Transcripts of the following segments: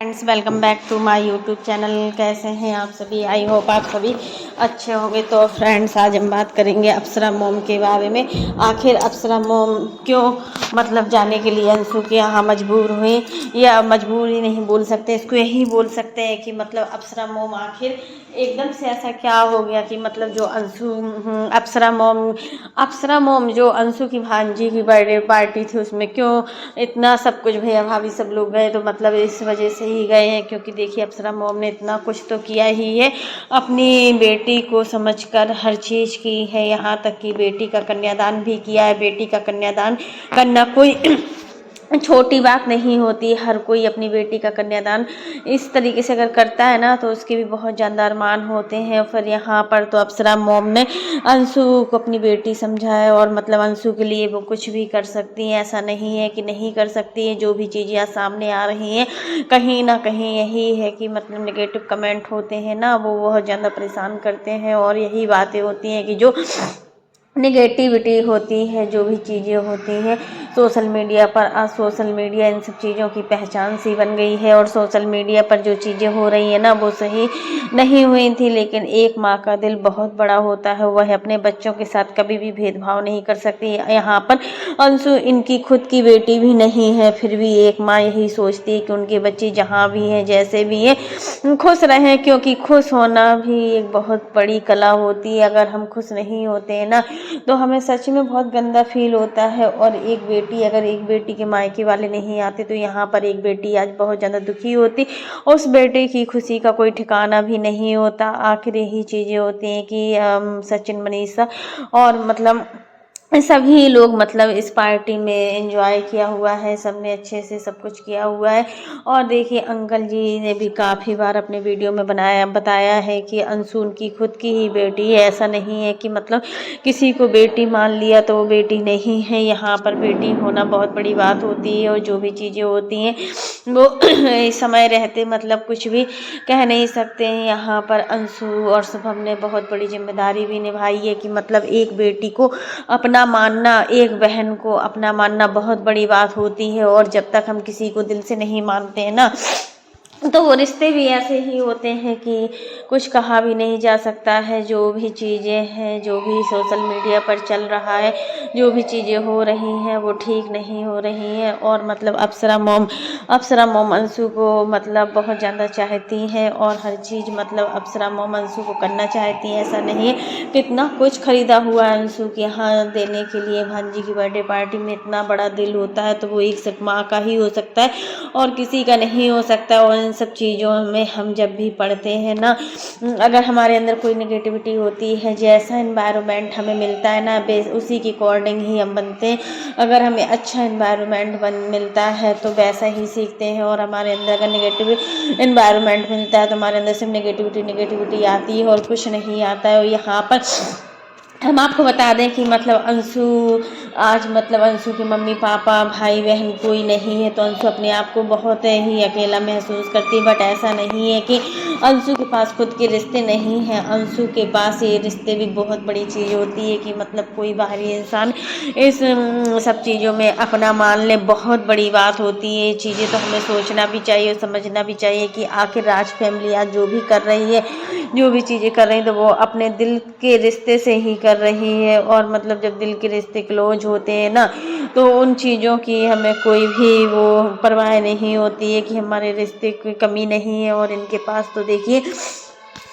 Friends, welcome back to my YouTube channel. कैसे हैं आप सभी? आई होप आप सभी अच्छे होंगे। तो फ्रेंड्स, आज हम बात करेंगे अप्सरा मॉम के बारे में। आखिर अप्सरा मॉम क्यों जाने के लिए अंशु के यहाँ मजबूर हुई, या मजबूर ही नहीं बोल सकते, इसको यही बोल सकते हैं कि अप्सरा मॉम आखिर एकदम से ऐसा क्या हो गया कि जो अंशु अप्सरा मॉम जो अंशु की भांजी की बर्थडे पार्टी थी उसमें क्यों इतना सब कुछ, भैया भाभी सब लोग गए, तो इस वजह से ही गए हैं। क्योंकि देखिए, अप्सरा मॉम ने इतना कुछ तो किया ही है, अपनी बेटी को समझकर हर चीज़ की है। यहाँ तक कि बेटी का कन्यादान भी किया है। बेटी का कन्यादान करना कोई छोटी बात नहीं होती। हर कोई अपनी बेटी का कन्यादान इस तरीके से अगर करता है ना, तो उसके भी बहुत ज़्यादा अरमान होते हैं। फिर यहाँ पर तो अप्सरा मॉम ने अंशु को अपनी बेटी समझा है, और अंशु के लिए वो कुछ भी कर सकती हैं। ऐसा नहीं है कि नहीं कर सकती हैं। जो भी चीज़ें आज सामने आ रही हैं, कहीं ना कहीं यही है कि नेगेटिव कमेंट होते हैं ना, वो बहुत ज़्यादा परेशान करते हैं। और यही बातें होती हैं कि जो नेगेटिविटी होती है, जो भी चीज़ें होती हैं सोशल मीडिया पर, आज सोशल मीडिया इन सब चीज़ों की पहचान सी बन गई है। और सोशल मीडिया पर जो चीज़ें हो रही हैं ना, वो सही नहीं हुई थी। लेकिन एक माँ का दिल बहुत बड़ा होता है, वह अपने बच्चों के साथ कभी भी भेदभाव नहीं कर सकती। यहाँ पर अंशु इनकी खुद की बेटी भी नहीं है, फिर भी एक माँ यही सोचती है कि उनके बच्चे जहाँ भी हैं, जैसे भी हैं, खुश रहें। क्योंकि खुश होना भी एक बहुत बड़ी कला होती है। अगर हम खुश नहीं होते हैं ना, तो हमें सच में बहुत गंदा फील होता है। और अगर एक बेटी के मायके वाले नहीं आते, तो यहाँ पर एक बेटी आज बहुत ज़्यादा दुखी होती। उस बेटे की खुशी का कोई ठिकाना भी नहीं होता। आखिर यही चीज़ें होती हैं कि सचिन, मनीषा और सभी लोग इस पार्टी में एंजॉय किया हुआ है। सबने अच्छे से सब कुछ किया हुआ है। और देखिए, अंकल जी ने भी काफ़ी बार अपने वीडियो में बताया है कि अंशु उनकी खुद की ही बेटी है। ऐसा नहीं है कि किसी को बेटी मान लिया तो वो बेटी नहीं है। यहाँ पर बेटी होना बहुत बड़ी बात होती है। और जो भी चीज़ें होती हैं वो समय रहते कुछ भी कह नहीं सकते हैं। यहाँ पर अंशु और शुभम ने बहुत बड़ी जिम्मेदारी भी निभाई है कि एक बेटी को अपना मानना, एक बहन को अपना मानना बहुत बड़ी बात होती है। और जब तक हम किसी को दिल से नहीं मानते हैं ना, तो वो रिश्ते भी ऐसे ही होते हैं कि कुछ कहा भी नहीं जा सकता है। जो भी चीज़ें हैं, जो भी सोशल मीडिया पर चल रहा है, जो भी चीज़ें हो रही हैं, वो ठीक नहीं हो रही हैं। और अप्सरा मोम अंशु को बहुत ज़्यादा चाहती हैं। और हर चीज़ अप्सरा मोम अंशु को करना चाहती हैं। ऐसा नहीं है, कितना कुछ खरीदा हुआ है अंशु के यहाँ देने के लिए। भांजी की बर्थडे पार्टी में इतना बड़ा दिल होता है, तो वो एक सिर्फ माँ का ही हो सकता है और किसी का नहीं हो सकता। और इन सब चीज़ों में हम जब भी पढ़ते हैं ना, अगर हमारे अंदर कोई नेगेटिविटी होती है, जैसा एनवायरनमेंट हमें मिलता है ना, उसी के अकॉर्डिंग ही हम बनते हैं। अगर हमें अच्छा एनवायरनमेंट मिलता है तो वैसा ही सीखते हैं। और हमारे अंदर अगर नेगेटिव एनवायरनमेंट मिलता है, तो हमारे अंदर सिर्फ नेगेटिविटी आती है और कुछ नहीं आता है। और यहाँ पर हम आपको बता दें कि अंशु आज अंशु के मम्मी पापा भाई बहन कोई नहीं है, तो अंशु अपने आप को बहुत ही अकेला महसूस करती है। बट ऐसा नहीं है कि अंशु के पास खुद के रिश्ते नहीं हैं। अंशु के पास ये रिश्ते भी बहुत बड़ी चीज़ होती है कि कोई बाहरी इंसान इस सब चीज़ों में अपना मान ले, बहुत बड़ी बात होती है। ये चीज़ें तो हमें सोचना भी चाहिए और समझना भी चाहिए कि आखिर राज फैमिली आज जो भी कर रही है, जो भी चीज़ें कर रही है, तो वो अपने दिल के रिश्ते से ही कर रही है। और जब दिल के रिश्ते क्लोज होते हैं ना, तो उन चीज़ों की हमें कोई भी वो परवाह नहीं होती है कि हमारे रिश्ते की कमी नहीं है। और इनके पास तो देखिए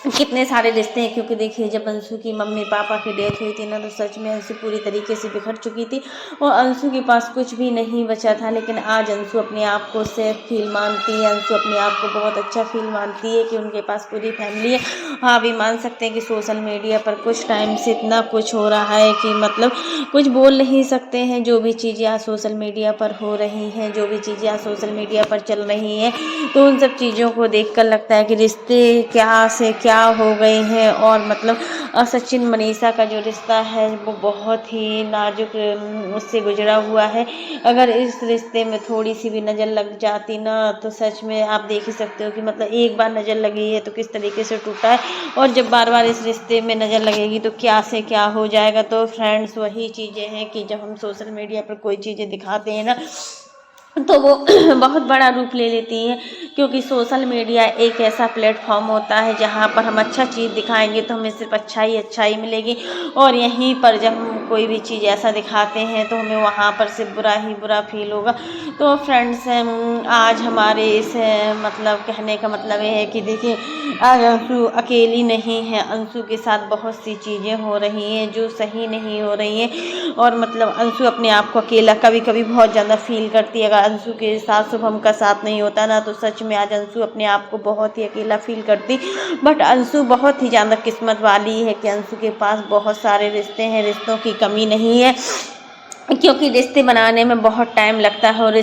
कितने सारे रिश्ते हैं। क्योंकि देखिए, जब अंशु की मम्मी पापा की डेथ हुई थी ना, तो सच में अंशु पूरी तरीके से बिखर चुकी थी और अंशु के पास कुछ भी नहीं बचा था। लेकिन आज अंशु अपने आप को सेफ फील मानती है। अंशु अपने आप को बहुत अच्छा फील मानती है कि उनके पास पूरी फैमिली है। हाँ, भी मान सकते हैं कि सोशल मीडिया पर कुछ टाइम से इतना कुछ हो रहा है कि कुछ बोल नहीं सकते हैं। जो भी चीज़ें आज सोशल मीडिया पर हो रही हैं, जो भी चीज़ें आज सोशल मीडिया पर चल रही हैं, तो उन सब चीज़ों को देखकर लगता है कि रिश्ते क्या से क्या हो गए हैं। और सचिन मनीषा का जो रिश्ता है, वो बहुत ही नाजुक उससे गुजरा हुआ है। अगर इस रिश्ते में थोड़ी सी भी नज़र लग जाती ना, तो सच में आप देख ही सकते हो कि एक बार नज़र लगी है तो किस तरीके से टूटा है। और जब बार बार इस रिश्ते में नज़र लगेगी तो क्या से क्या हो जाएगा। तो फ्रेंड्स, वही चीज़ें हैं कि जब हम सोशल मीडिया पर कोई चीज़ें दिखाते हैं ना, तो वो बहुत बड़ा रूप ले लेती हैं, क्योंकि सोशल मीडिया एक ऐसा प्लेटफॉर्म होता है जहाँ पर हम अच्छा चीज़ दिखाएंगे तो हमें सिर्फ अच्छा ही मिलेगी, और यहीं पर जब हम कोई भी चीज़ ऐसा दिखाते हैं तो हमें वहाँ पर सिर्फ बुरा ही बुरा फील होगा। तो फ्रेंड्स, आज हमारे इस मतलब कहने का मतलब ये है कि देखिए, आज अंशु अकेली नहीं है, अंशु के साथ बहुत सी चीज़ें हो रही हैं जो सही नहीं हो रही हैं, और मतलब अंशु अपने आप को अकेला कभी कभी बहुत ज़्यादा फील करती है। अगर अंशु के साथ शुभम का साथ नहीं होता ना, तो सच में आज अंशु अपने आप को बहुत ही अकेला फील करती। बट अंशु बहुत ही ज़्यादा किस्मत वाली है कि अंशु के पास बहुत सारे रिश्ते हैं, रिश्तों की कमी नहीं है, क्योंकि रिश्ते बनाने में बहुत टाइम लगता है, और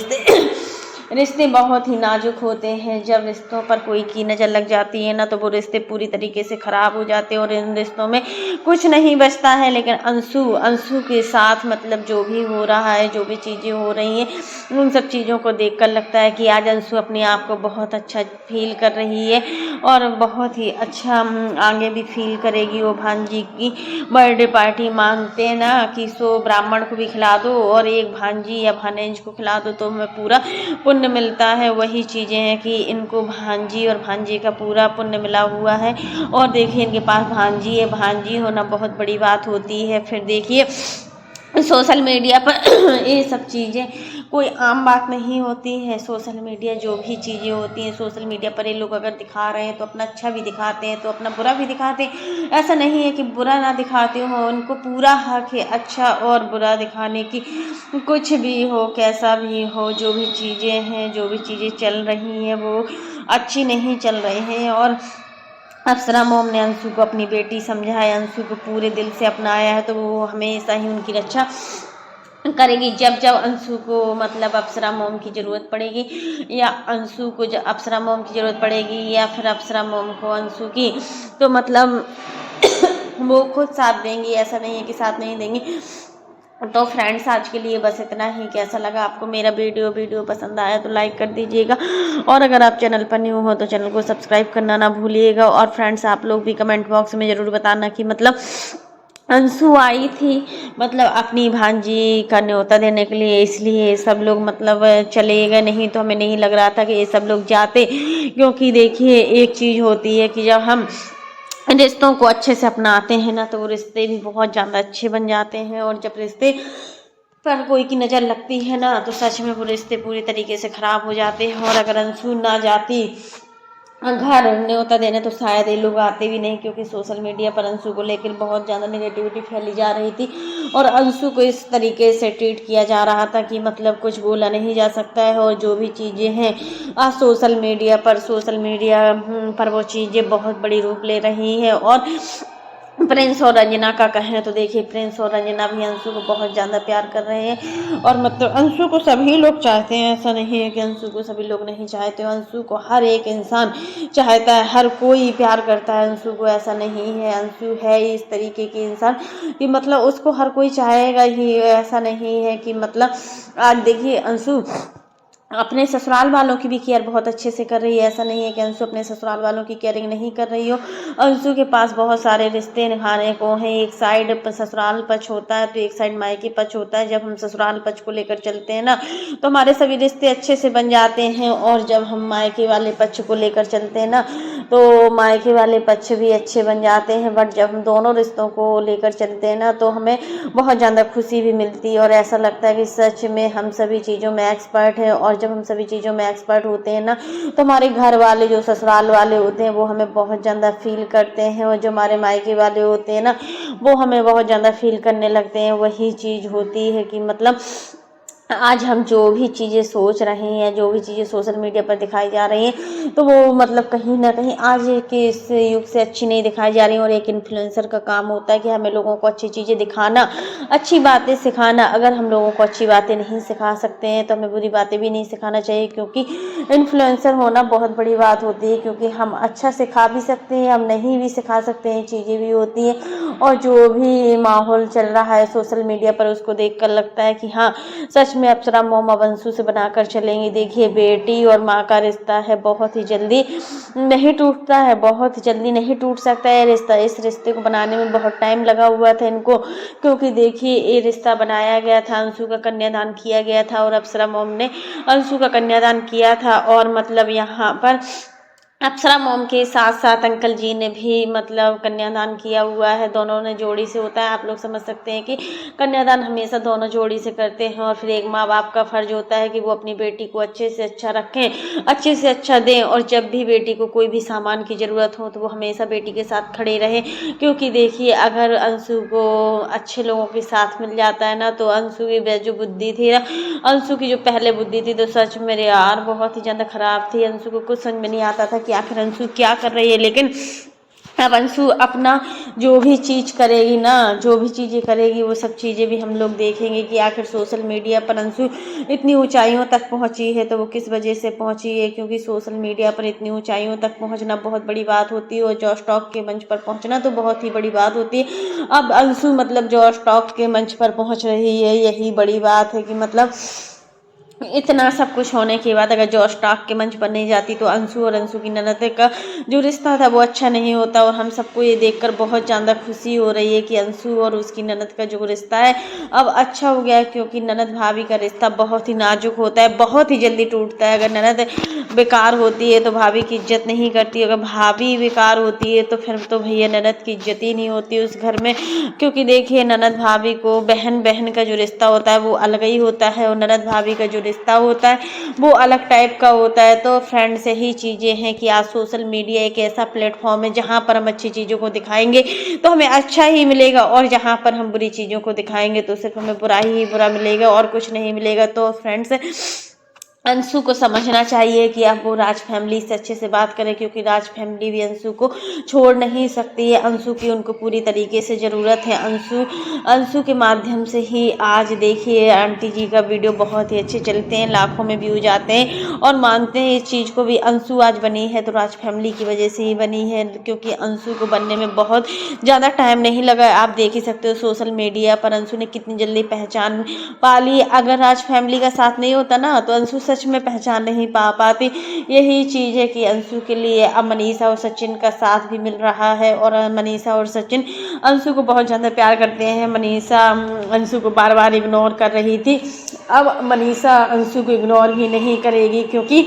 रिश्ते बहुत ही नाजुक होते हैं। जब रिश्तों पर कोई की नज़र लग जाती है ना, तो वो रिश्ते पूरी तरीके से ख़राब हो जाते हैं और इन रिश्तों में कुछ नहीं बचता है। लेकिन अंशु के साथ मतलब जो भी हो रहा है, जो भी चीज़ें हो रही हैं, उन सब चीज़ों को देखकर लगता है कि आज अंशु अपने आप को बहुत अच्छा फील कर रही है, और बहुत ही अच्छा आगे भी फील करेगी। वो भांजी की बर्थडे पार्टी मांगते हैं ना कि 100 ब्राह्मण को भी खिला दो और एक भांजी या भानेज को खिला दो तो हमें पूरा पुण्य मिलता है। वही चीज़ें हैं कि इनको भांजी और भांजे का पूरा पुण्य मिला हुआ है, और देखिए इनके पास भांजी है। भांजी होना बहुत बड़ी बात होती है। फिर देखिए सोशल मीडिया पर ये सब चीज़ें कोई आम बात नहीं होती है। सोशल मीडिया जो भी चीज़ें होती हैं सोशल मीडिया पर, ये लोग अगर दिखा रहे हैं तो अपना अच्छा भी दिखाते हैं, तो अपना बुरा भी दिखाते हैं। ऐसा नहीं है कि बुरा ना दिखाते हो, उनको पूरा हक है अच्छा और बुरा दिखाने की। कुछ भी हो, कैसा भी हो, जो भी चीज़ें हैं, जो भी चीज़ें चल रही हैं वो अच्छी नहीं चल रही हैं। और अप्सरा मॉम ने अंशु को अपनी बेटी समझा है, अंशु को पूरे दिल से अपनाया है, तो वो हमेशा ही उनकी रक्षा करेगी। जब जब अंशु को मतलब अप्सरा मॉम की ज़रूरत पड़ेगी, या अंशु को जब अप्सरा मॉम की ज़रूरत पड़ेगी, या फिर अप्सरा मॉम को अंशु की, तो मतलब वो खुद साथ देंगी, ऐसा नहीं है कि साथ नहीं देंगी। तो फ्रेंड्स, आज के लिए बस इतना ही। कैसा लगा आपको मेरा वीडियो पसंद आया तो लाइक कर दीजिएगा, और अगर आप चैनल पर न्यू हो तो चैनल को सब्सक्राइब करना ना भूलिएगा। और फ्रेंड्स, आप लोग भी कमेंट बॉक्स में ज़रूर बताना कि मतलब अंशु आई थी मतलब अपनी भांजी का न्योता देने के लिए, इसलिए सब लोग मतलब चले गए। नहीं तो हमें नहीं लग रहा था कि ये सब लोग जाते, क्योंकि देखिए एक चीज़ होती है कि जब हम रिश्तों को अच्छे से अपनाते हैं ना, तो वो रिश्ते भी बहुत ज़्यादा अच्छे बन जाते हैं। और जब रिश्ते पर कोई की नज़र लगती है ना, तो सच में वो रिश्ते पूरी तरीके से ख़राब हो जाते हैं। और अगर अंशु ना जाती घर न्योता देने, तो शायद ये लोग आते भी नहीं, क्योंकि सोशल मीडिया पर अंशु को लेकर बहुत ज़्यादा नेगेटिविटी फैली जा रही थी, और अंशु को इस तरीके से ट्रीट किया जा रहा था कि मतलब कुछ बोला नहीं जा सकता है। और जो भी चीज़ें हैं आज सोशल मीडिया पर वो चीज़ें बहुत बड़ी रूप ले रही हैं। और प्रिंस और रंजना का कहें तो देखिए, प्रिंस और रंजना भी अंशु को बहुत ज़्यादा प्यार कर रहे हैं, और मतलब अंशु को सभी लोग चाहते हैं। ऐसा नहीं है कि अंशु को सभी लोग नहीं चाहते, अंशु को हर एक इंसान चाहता है, हर कोई प्यार करता है अंशु को। ऐसा नहीं है, अंशु है इस तरीके की इंसान कि मतलब उसको हर कोई चाहेगा ही। ऐसा नहीं है कि मतलब आज देखिए अंशु अपने ससुराल वालों की भी केयर बहुत अच्छे से कर रही है। ऐसा नहीं है कि अंशु अपने ससुराल वालों की केयरिंग नहीं कर रही हो। अंशु के पास बहुत सारे रिश्ते निभाने को हैं। एक साइड ससुराल पक्ष होता है तो एक साइड मायके पक्ष होता है। जब हम ससुराल पक्ष को लेकर चलते हैं ना, तो हमारे सभी रिश्ते अच्छे से बन जाते हैं, और जब हम मायके वाले पक्ष को लेकर चलते हैं ना, तो मायके वाले पक्ष भी अच्छे बन जाते हैं। बट जब हम दोनों रिश्तों को लेकर चलते हैं ना, तो हमें बहुत ज़्यादा खुशी भी मिलती है, और ऐसा लगता है कि सच में हम सभी चीज़ों में एक्सपर्ट हैं। और जब हम सभी चीज़ों में एक्सपर्ट होते हैं ना, तो हमारे घर वाले जो ससुराल वाले होते हैं वो हमें बहुत ज़्यादा फील करते हैं, और जो हमारे मायके वाले होते हैं ना, वो हमें बहुत ज़्यादा फील करने लगते हैं। वही चीज़ होती है कि मतलब आज हम जो भी चीज़ें सोच रहे हैं, जो भी चीज़ें सोशल मीडिया पर दिखाई जा रही हैं, तो वो मतलब कहीं ना कहीं आज के इस युग से अच्छी नहीं दिखाई जा रही। और एक इन्फ्लुएंसर का काम होता है कि हमें लोगों को अच्छी चीज़ें दिखाना, अच्छी बातें सिखाना। अगर हम लोगों को अच्छी बातें नहीं सिखा सकते हैं तो हमें बुरी बातें भी नहीं सिखाना चाहिए, क्योंकि इन्फ्लुएंसर होना बहुत बड़ी बात होती है। क्योंकि हम अच्छा सिखा भी सकते हैं, हम नहीं भी सिखा सकते हैं, चीज़ें भी होती हैं। और जो भी माहौल चल रहा है सोशल मीडिया पर, उसको देखकर लगता है कि हाँ, सच में अप्सरा मॉम अब अंशु से बनाकर चलेंगी। देखिए बेटी और माँ का रिश्ता है, बहुत ही ही जल्दी नहीं टूटता है, बहुत जल्दी नहीं टूट सकता है रिश्ता। इस रिश्ते को बनाने में बहुत टाइम लगा हुआ था इनको, क्योंकि देखिए ये रिश्ता बनाया गया था, अंशु का कन्यादान किया गया था और अप्सरा मॉम ने अंशु का कन्यादान किया था। और मतलब यहाँ पर अप्सरा मॉम के साथ साथ अंकल जी ने भी मतलब कन्यादान किया हुआ है। दोनों ने जोड़ी से होता है। आप लोग समझ सकते हैं कि कन्यादान हमेशा दोनों जोड़ी से करते हैं और फिर एक माँ बाप का फर्ज होता है कि वो अपनी बेटी को अच्छे से अच्छा रखें, अच्छे से अच्छा दें, और जब भी बेटी को कोई भी सामान की ज़रूरत हो तो वो हमेशा बेटी के साथ खड़े रहे। क्योंकि देखिए अगर अंशु को अच्छे लोगों के साथ मिल जाता है ना, तो अंशु की जो बुद्धि थी ना, अंशु की जो पहले बुद्धि थी तो सच में यार बहुत ही ज़्यादा खराब थी। अंशु को कुछ समझ में नहीं आता था कि आखिर अंशु क्या कर रही है। लेकिन अब अंशु अपना जो भी चीज़ करेगी ना, जो भी चीज़ें करेगी वो सब चीज़ें भी हम लोग देखेंगे कि आखिर सोशल मीडिया पर अंशु इतनी ऊंचाइयों तक पहुंची है तो वो किस वजह से पहुंची है। क्योंकि सोशल मीडिया पर इतनी ऊंचाइयों तक पहुंचना बहुत बड़ी बात होती है और जॉस टॉक के मंच पर पहुंचना तो बहुत ही बड़ी बात होती है। अब अंशु मतलब जॉस टॉक के मंच पर पहुंच रही है, यही बड़ी बात है कि मतलब इतना सब कुछ होने के बाद अगर जॉस टॉक के मंच पर नहीं जाती तो अंशु और अंशु की ननद का जो रिश्ता था वो अच्छा नहीं होता। और हम सबको ये देखकर बहुत ज़्यादा खुशी हो रही है कि अंशु और उसकी ननद का जो रिश्ता है अब अच्छा हो गया है। क्योंकि ननद भाभी का रिश्ता बहुत ही नाजुक होता है, बहुत ही जल्दी टूटता है। अगर ननद बेकार होती है तो भाभी की इज्जत नहीं करती, अगर भाभी बेकार होती है तो फिर तो भैया ननद की इज्जत ही नहीं होती उस घर में। क्योंकि देखिए ननद भाभी को बहन बहन का जो रिश्ता होता है वो अलग ही होता है और ननद भाभी का जो रिश्ता होता है वो अलग टाइप का होता है। तो फ्रेंड्स यही चीज़ें हैं कि आज सोशल मीडिया एक ऐसा प्लेटफॉर्म है जहाँ पर हम अच्छी चीज़ों को दिखाएंगे तो हमें अच्छा ही मिलेगा, और जहाँ पर हम बुरी चीज़ों को दिखाएंगे तो सिर्फ हमें बुरा ही बुरा मिलेगा और कुछ नहीं मिलेगा। तो फ्रेंड्स अंशु को समझना चाहिए कि अब वो राज फैमिली से अच्छे से बात करें, क्योंकि राज फैमिली भी अंशु को छोड़ नहीं सकती है। अंशु की उनको पूरी तरीके से ज़रूरत है। अंशु के माध्यम से ही आज देखिए आंटी जी का वीडियो बहुत ही अच्छे चलते हैं, लाखों में व्यूज आते हैं और मानते हैं इस चीज़ को भी। अंशु आज बनी है तो राज फैमिली की वजह से ही बनी है, क्योंकि अंशु को बनने में बहुत ज़्यादा टाइम नहीं लगा। आप देख ही सकते हो सोशल मीडिया पर अंशु ने कितनी जल्दी पहचान पा ली। अगर राज फैमिली का साथ नहीं होता ना तो अंशु सच में पहचान नहीं पा पाती। यही चीज़ है कि अंशु के लिए अब मनीषा और सचिन का साथ भी मिल रहा है और मनीषा और सचिन अंशु को बहुत ज़्यादा प्यार करते हैं। मनीषा अंशु को बार बार इग्नोर कर रही थी, अब मनीषा अंशु को इग्नोर भी नहीं करेगी, क्योंकि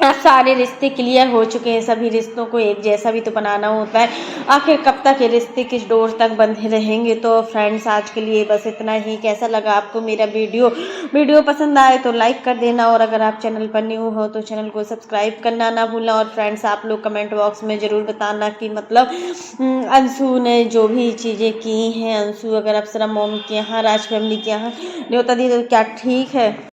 अब सारे रिश्ते क्लियर हो चुके हैं। सभी रिश्तों को एक जैसा भी तो बनाना होता है। आखिर कब तक ये रिश्ते किस डोर तक बंधे रहेंगे। तो फ्रेंड्स आज के लिए बस इतना ही। कैसा लगा आपको मेरा वीडियो पसंद आए तो लाइक कर देना, और अगर आप चैनल पर न्यू हो तो चैनल को सब्सक्राइब करना ना भूलना। और फ्रेंड्स आप लोग कमेंट बॉक्स में ज़रूर बताना कि मतलब अंशु ने जो भी चीज़ें की हैं, अंशु अगर अप्सरा मॉम के यहाँ राज फैमिली के यहाँ न्योता दी तो क्या ठीक है।